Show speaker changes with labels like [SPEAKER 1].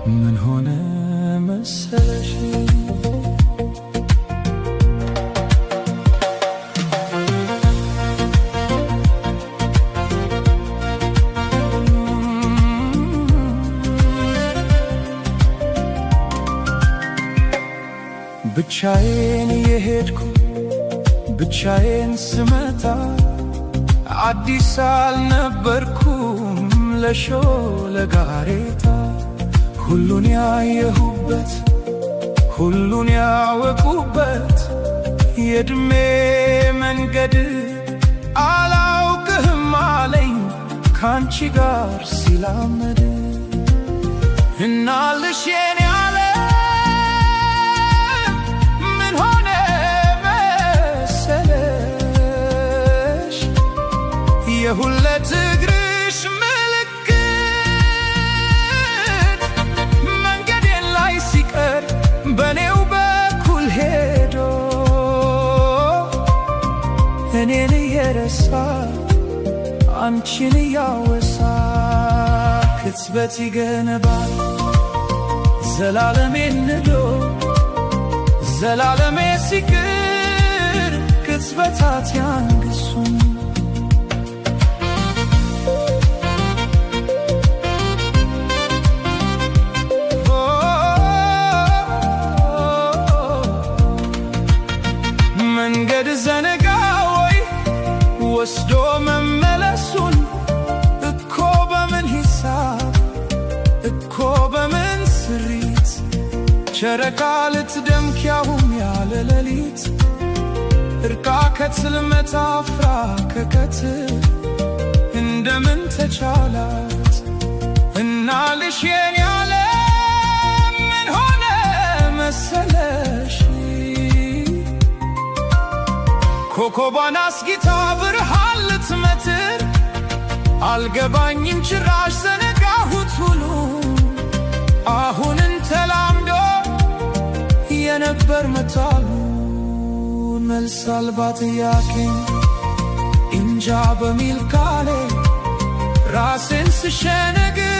[SPEAKER 1] ምን ሆነ መሰለሽ ብቻዬን የሄድኩ ብቻዬን ስመጣ አዲስ አልነበርኩም ለጋሬታ ሁሉን ያየሁበት ሁሉን ያወቁበት የእድሜ መንገድ አላውቅህም አለኝ ካንቺ ጋር ሲላመድ እናልሽ የኔ ዓለም ምን ሆነ መሰለሽ የሁለት እግርሽ ምልክት መንገዴን ላይ ሲቀር በኔው በኩል ሄዶ እኔን እየረሳ አንቺን እያወሳ ቅጽበት ይገነባል ዘላለሜን ንዶ ዘላለሜ ሲቅር ቅጽበታት ያንግሱኝ መንገድ ዘነጋ ወይ ወስዶ መመለሱን እኮ በምን ሂሳብ እኮ በምን ስሪት ጨረቃ ልትደምቅ ያውም ያለ ሌሊት እርቃ ከትልመት አፍራ ከቀትር እንደምን ተቻላት እናልሽ የኔ ዓለም ምን ሆነ መሰለሽ ኮከቧን አስጊታ ብርሃን ልትመትር አልገባኝም ጭራሽ ዘነጋሁት ሁሉ አሁንን ተላምዶ የነበር መታሉ መልስ አልባ ጥያቄን እንጃ በሚል ቃሌ ራሴን ስሸነግር